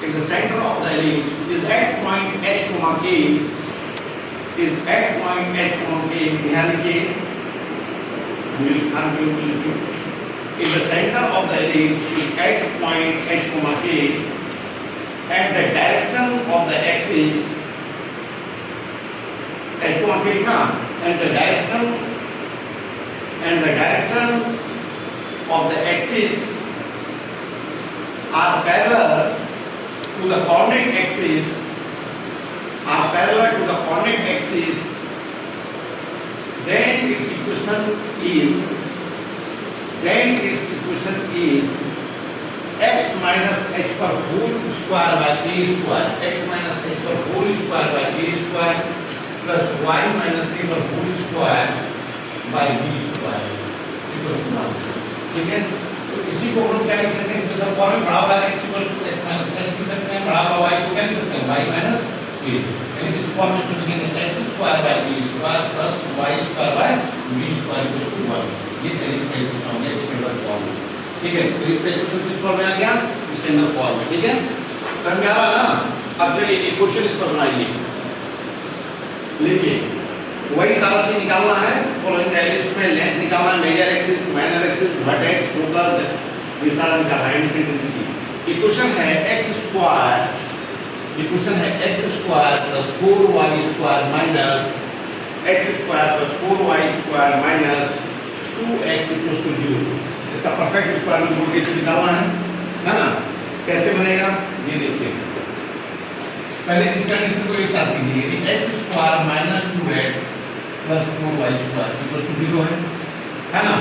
if the center of the ellipse is at point h comma k, is at point h comma k, ध्यान रखिए, if the center of the ellipse is at point h comma k and the direction of the axis h comma k ना, and the direction of the axis are parallel to the coordinate axis, then its equation is x minus h per whole square by a square, x minus h per whole square by a square plus y minus a per whole square by b square equals to 1. ठीक है, तो इसी को हम क्या लिख सकते हैं, इस फॉर्म में बढ़ा हुआ x equals to x minus h लिख सकते हैं, बढ़ा हुआ y को क्या लिख सकते हैं, y minus a, यानी इस फॉर्म में लिखेंगे x square by a square plus y square by b square equals to 1. ये इक्वेशन हो गया स्टैंडर्ड फॉर्म में. ठीक है, तो इस इक्वेशन किस फॉर्म में आ गया, स्टैंडर्ड फॉर्म में. ठीक है, समझ में आ रहा है ना. अब चलिए एक क्वेश्चन इस पर बनाइए, लिखिए वही सारा चीज निकालना है, फॉलोइंग एलिप्स में लेंथ निकालना है, major axis, minor axis, vertex, focus, ये सारा निकालना है, एसेंट्रिसिटी. इक्वेशन है x square plus 4y square minus x square plus 4y square minus 2x equals to 0. इसका परफेक्ट स्क्वायर में रूट कैसे निकालना है ना. कैसे बनेगा ये देखिए, पहले इस कंडीशन को एक साथ कीजिए, यदि x square minus 2x plus 4y square equals to 0 है ना.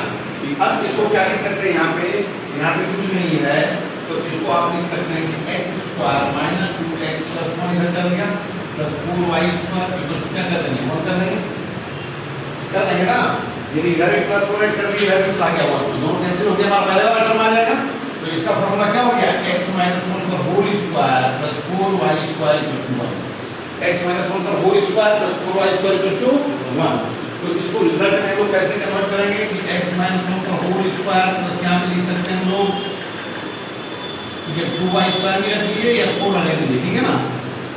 अब इसको क्या लिख सकते हैं, यहाँ पे कुछ नहीं है, तो इसको आप लिख सकते हैं कि x square minus 2x plus 1 इधर कर दिया plus 4y square equals to क्या कर देंगे, 1 कर देंगे ना. यदि इधर भी प्लस 4 कर दिया, इधर भी आ गया 1, तो दोनों कैंसिल हो गया, हमारा पहले वाला टर्म आ जाएगा. तो इसका फॉर्मूला क्या हो गया, x minus 1 का whole square plus 4y square equals to 1. x minus 1 का whole square plus 4y square equals to 1. तो इसको रिजल्ट में लोग कैसे कन्वर्ट करेंगे कि x minus 1 का होल स्क्वायर प्लस यहाँ पे लिख सकते हैं हम लोग, ठीक है, 2y स्क्वायर भी रख लीजिए या 4 रख लीजिए. ठीक है ना.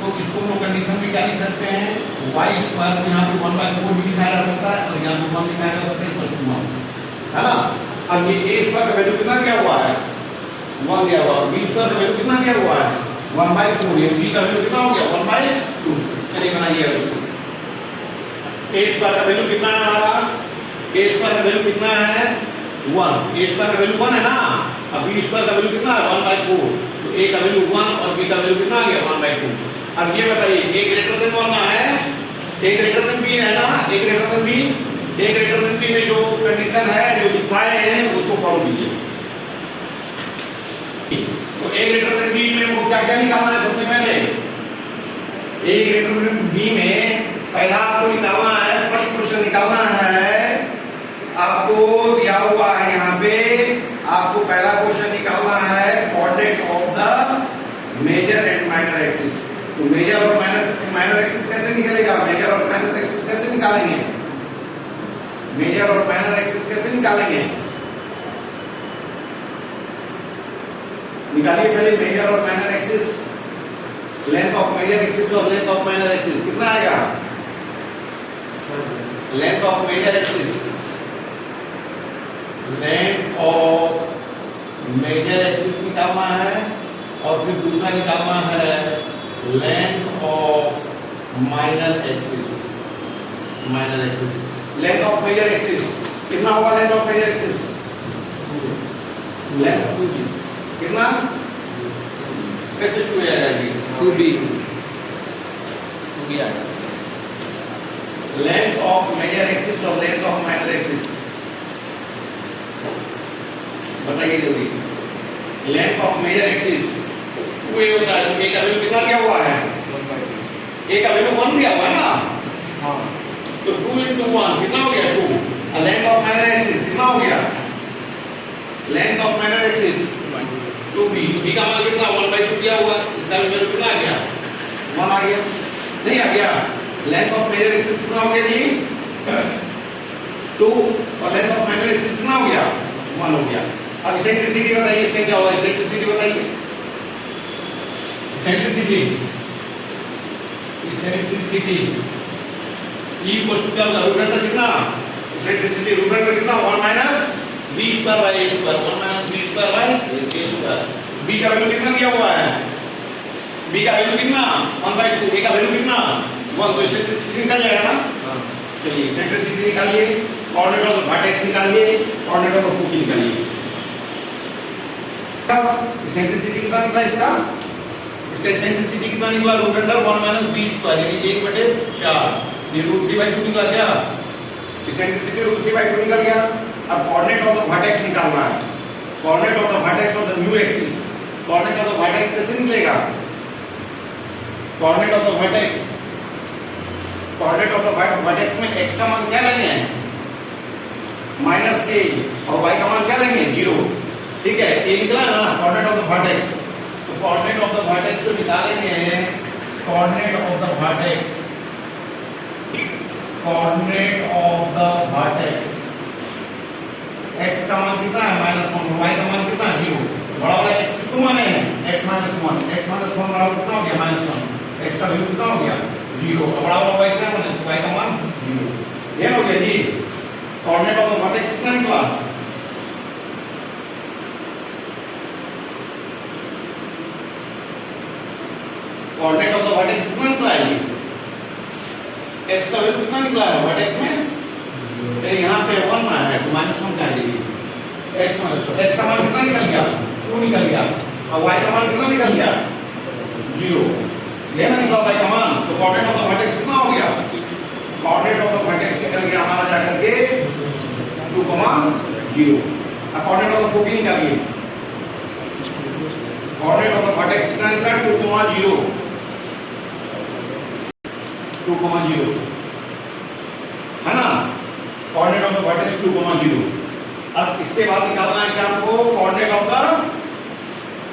तो इसको हम लोग कंडीशन में क्या लिख सकते हैं, y स्क्वायर को यहाँ पे 1/4 भी लिखा जा सकता है और यहाँ पे 1 लिखा जा सकता है इक्वल्स टू 1, है ना. अब ये a स्क्वायर का वैल्यू कितना दिया हुआ है, 1 दिया हुआ है, b स्क्वायर का वैल्यू कितना दिया हुआ है, 1/4, ये b का वैल्यू कितना हो गया, 1/2. चलिए बनाइए इसको. a स्क्वायर का वैल्यू कितना है हमारा, a स्क्वायर का वैल्यू कितना है 1, a स्क्वायर का वैल्यू 1 है ना. अब b स्क्वायर का वैल्यू कितना है 1/4, तो a का वैल्यू 1 और b का वैल्यू कितना आ गया 1/2. अब ये बताइए a ग्रेटर देन 1 है, a ग्रेटर देन b है ना, a ग्रेटर देन b में जो कंडीशन है, जो दिखाए हैं उसको फॉलो कीजिए. तो a ग्रेटर देन b में वो क्या क्या निकालना है, सबसे पहले a ग्रेटर देन b में पहला आपको निकालना है, फर्स्ट क्वेश्चन निकालना है, आपको दिया हुआ है यहाँ पे, आपको पहला क्वेश्चन निकालना है coordinate of the major and minor axis. तो मेजर और माइनर एक्सिस कैसे निकलेगा, मेजर और माइनर एक्सिस कैसे निकालेंगे, मेजर और माइनर एक्सिस कैसे निकालेंगे, निकालिए पहले मेजर और minor axis. Length of major axis और लेंथ ऑफ माइनर एक्सिस कितना आएगा, length of major axis, length of major axis निकालना है और फिर दूसरा निकालना है length of minor axis. Length of major axis कितना होगा, length of major axis, length कितना, कैसे 2 आ जाएगी, 2b आएगा. लेंथ ऑफ मेजर एक्सिस और लेंथ ऑफ माइनर एक्सिस बताइए जल्दी. Length of major axis 2a होता है, तो a का वैल्यू कितना दिया हुआ है, a का वैल्यू 1 दिया हुआ है ना. हाँ, तो 2 into 1 कितना हो गया 2. और लेंथ ऑफ माइनर एक्सिस कितना हो गया, length of minor axis 2b. b का मान कितना 1/2 दिया हुआ, इसका वैल्यू कितना आ गया 1 आ गया, नहीं आ गया. लेंथ ऑफ मेजर एक्सिस कितना हो गया जी 2 और लेंथ ऑफ माइनर एक्सिस कितना हो गया 1 हो गया. अब इसेंट्रिसिटी बताइए, इसका क्या होगा, इसेंट्रिसिटी बताइए. सेंट्रिसिटी E इक्वल टू क्या होगा, रूट अंडर कितना, सेंट्रिसिटी रूट अंडर कितना 1 minus b square by a square, 1 minus b square by a square. b का वैल्यू कितना दिया हुआ है, b का वैल्यू कितना 1/2, a का वैल्यू कितना 1, तो सेंट्रिसिटी निकल जाएगा ना। चलिए सेंट्रिसिटी निकालिए, कोऑर्डिनेट ऑफ द वर्टेक्स निकालिए, कोऑर्डिनेट ऑफ द फोकी निकालिए। सेंट्रिसिटी कितना निकला इसका सेंट्रिसिटी कितना निकला, root under 1 minus b square यानी 1/4, ये रूट 3/2 निकला क्या, सेंट्रिसिटी रूट 3/2 निकल गया। अब कोऑर्डिनेट ऑफ द वर्टेक्स निकालना है, coordinate of the vertex of the new axis, coordinate of the vertex कैसे निकलेगा, coordinate of the vertex, coordinate of the vertex में x का मान क्या लेंगे -a और y का मान क्या लेंगे 0, ठीक है। a निकला ना कोऑर्डिनेट ऑफ द वर्टेक्स, तो कोऑर्डिनेट ऑफ द वर्टेक्स को निकालेंगे, coordinate of the vertex, coordinate of the vertex, x का मान कितना है -1, y का मान कितना है 0, बड़ा वाला x किसको माने हैं x -1, x -1 बराबर कितना हो गया -1, x का वैल्यू कितना हो गया 0, तो बड़ा वाला y क्या माने, y का मान 0, ये हो गया जी। कोऑर्डिनेट ऑफ द वर्टेक्स कितना निकला, कोऑर्डिनेट ऑफ द वर्टेक्स कितना निकला है, x का वैल्यू कितना निकला है वर्टेक्स में, यहाँ पे 1 ना है तो -1 का है, x का मान कितना निकल गया 2 निकल गया, और y का मान कितना निकल गया 0, ये ना निकला y का मान, तो कोऑर्डिनेट ऑफ द वर्टेक्स कितना हो गया, कोऑर्डिनेट ऑफ द वर्टेक्स निकल गया हमारा जाकर के 2, 0। अब कोऑर्डिनेट ऑफ द फोकी निकालिए, कोऑर्डिनेट ऑफ द वर्टेक्स कितना निकला 2, 0, 2, 0 है ना, कोऑर्डिनेट ऑफ द वर्टेक्स 2, 0। अब इसके बाद निकालना है क्या आपको, कोऑर्डिनेट ऑफ द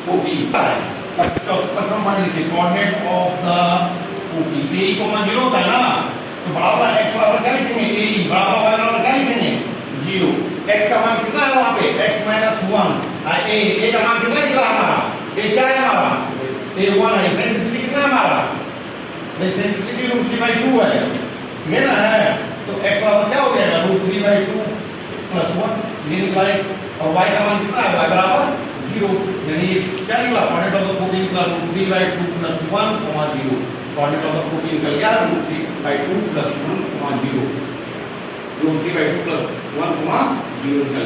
फोकी, प्रथम पढ़ लीजिए, coordinate of the foci a 0 होता है ना, तो बड़ा वाला x बराबर क्या लिखेंगे a, बड़ा वाला y बराबर क्या लिखेंगे 0, x का मान कितना है वहां पे x -1, a का मान कितना निकला हमारा, a क्या है हमारा a 1 है, सेंट्रिसिटी कितना है हमारा, सेंट्रिसिटी रूट 3/2 है, ये ना है, तो x बराबर क्या हो जाएगा रूट 3/2 + 1, ये निकला है, और y का मान कितना है y बराबर 0, यानी क्या निकला, कोऑर्डिनेट ऑफ द फोकी निकला रूट 3/2 + 1, 0, कोऑर्डिनेट ऑफ द फोकी निकल गया रूट 3/2 + 1, 0, रूट 3/2 + 1, 0 निकल